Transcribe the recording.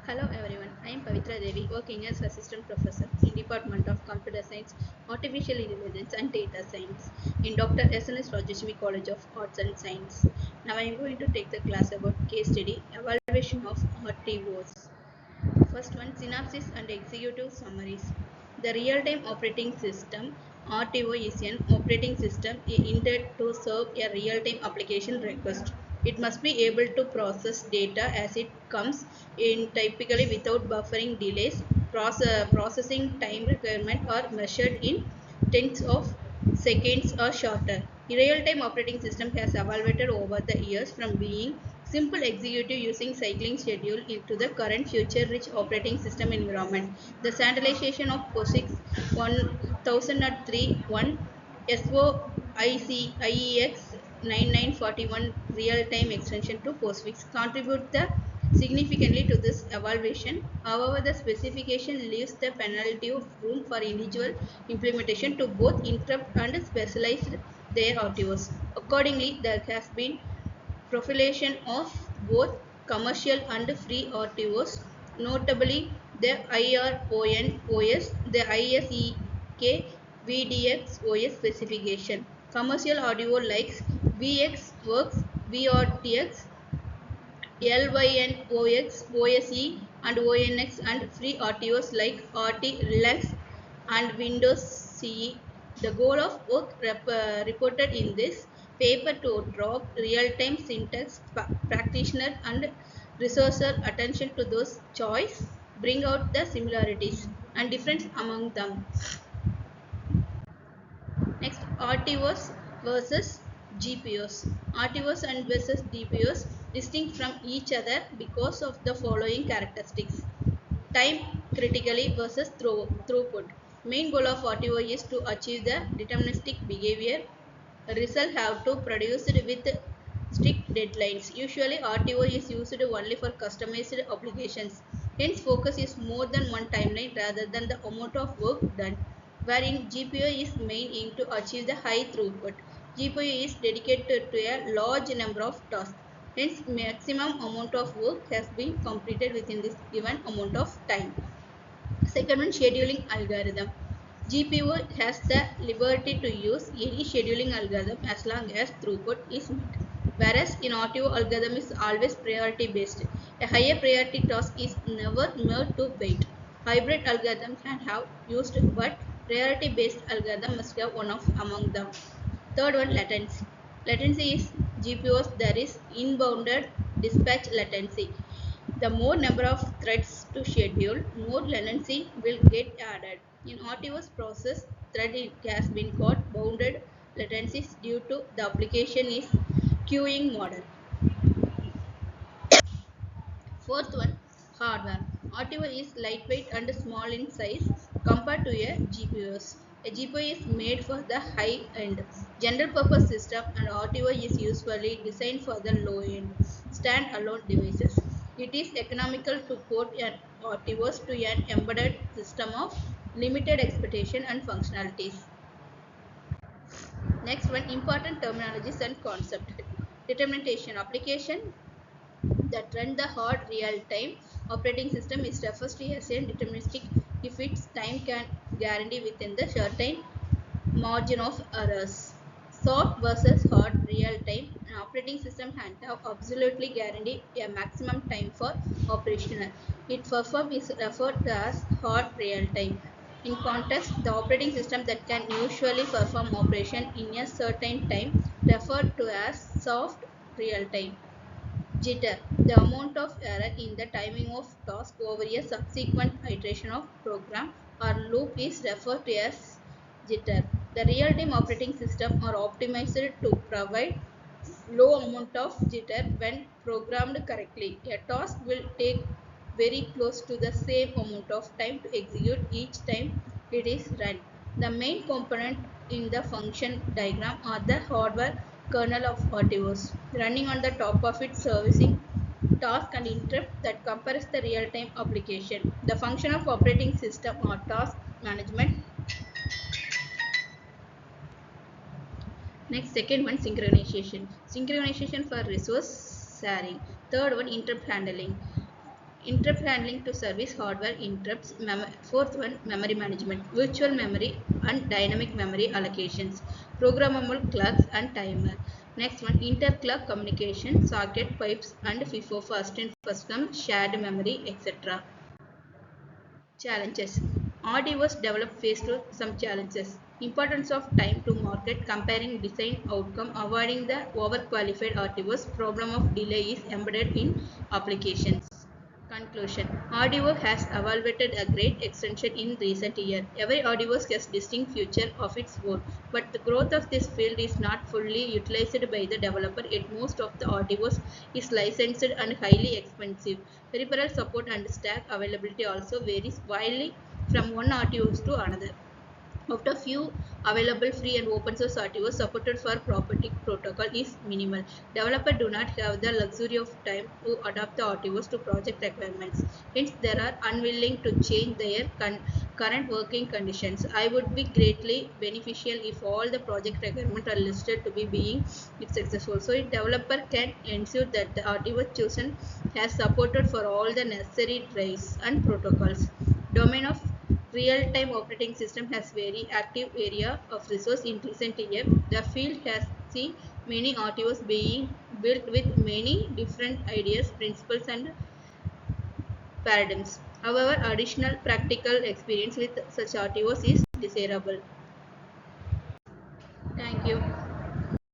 Hello everyone, I am Pavitra Devi working as Assistant Professor in Department of Computer Science, Artificial Intelligence and Data Science in Dr. S.N.S. Rajeshri College of Arts and Science. Now I am going to take the class about case study evaluation of RTOs. First one, synopsis and executive summaries. The real-time operating system RTO is an operating system intended to serve a real-time application request. It must be able to process data as it comes in, typically without buffering delays. Processing time requirement are measured in tens of seconds or shorter. The real-time operating system has evolved over the years from being simple executive using cycling schedule into the current future-rich operating system environment. The standardization of POSIX 1003-1 IEX 9941 real-time extension to POSIX contribute significantly to this evaluation. However, the specification leaves the penalty of room for individual implementation to both interrupt and specialize their RTOs. Accordingly, there has been proliferation of both commercial and free RTOs, notably the IRON OS, the ISEK VDX OS specification. Commercial audio likes VXWorks, VRTX, LYNOX, OSE, and ONX, and free RTOs like RT Relax and Windows CE. The goal of work reported in this paper to draw real-time syntax practitioner and resourcer attention to those choice, bring out the similarities and difference among them. Next, RTOs versus GPOs. RTOs and versus GPOs distinct from each other because of the following characteristics. Time critically versus throughput. Main goal of RTO is to achieve the deterministic behavior. Result have to produce it with strict deadlines. Usually RTO is used only for customized applications. Hence focus is more than one timeline rather than the amount of work done. Wherein GPO is main aim to achieve the high throughput. GPO is dedicated to a large number of tasks. Hence maximum amount of work has been completed within this given amount of time. Second one, scheduling algorithm. GPU has the liberty to use any scheduling algorithm as long as throughput is met. Whereas in RTO algorithm is always priority based. A higher priority task is never made to wait. Hybrid algorithm can have used, but priority based algorithm must have one of among them. Third one, latency. Latency is GPUs, there is inbounded dispatch latency. The more number of threads to schedule, more latency will get added. In RTOS process, thread has been called bounded latencies due to the application is queuing model. Fourth one, hardware. RTO is lightweight and small in size compared to a GPUs. A GPU is made for the high-end general purpose system and RTO is usually designed for the low-end stand-alone devices. It is economical to port an RTOs to an embedded system of limited expectation and functionalities. Next one, important terminologies and concept. Determination application that run the hard real-time operating system is refers to as a deterministic if its time can guarantee within the certain margin of errors. Soft versus hard real-time, an operating system can have absolutely guarantee a maximum time for operational. Its perform is referred to as hard real-time. In context, the operating system that can usually perform operation in a certain time referred to as soft real-time. Jitter, the amount of error in the timing of task over a subsequent iteration of program or loop is referred to as jitter. The real-time operating system are optimized to provide low amount of jitter when programmed correctly. A task will take very close to the same amount of time to execute each time it is run. The main component in the function diagram are the hardware kernel of RTOS running on the top of it, servicing task and interrupt that compares the real-time application. The function of operating system or task management. Next, second one, synchronization. Synchronization for resource sharing. Third one, interrupt handling. interrupt handling to service hardware interrupts. Fourth one, memory management, virtual memory and dynamic memory allocations, programmable clocks and timer. Next one, interclock communication, socket pipes and FIFO, first in first come, shared memory, etc. Challenges. RDOs develop faced some challenges. Importance of time to market, comparing design outcome, avoiding the overqualified RDOs, problem of delay is embedded in applications. Conclusion. RDO has evaluated a great extension in recent years. Every RDO has distinct future of its own, but the growth of this field is not fully utilized by the developer, yet most of the RDOs is licensed and highly expensive. Peripheral support and stack availability also varies widely from one RTOs to another. After few available free and open source RTOs supported for property protocol is minimal. Developers do not have the luxury of time to adapt the RTOs to project requirements. Hence, they are unwilling to change their current working conditions. I would be greatly beneficial if all the project requirements are listed to be being successful. So, a developer can ensure that the RTO chosen has supported for all the necessary drives and protocols. Domain of real-time operating system has very active area of resource in recent years. The field has seen many RTOs being built with many different ideas, principles and paradigms. However, additional practical experience with such RTOs is desirable. Thank you.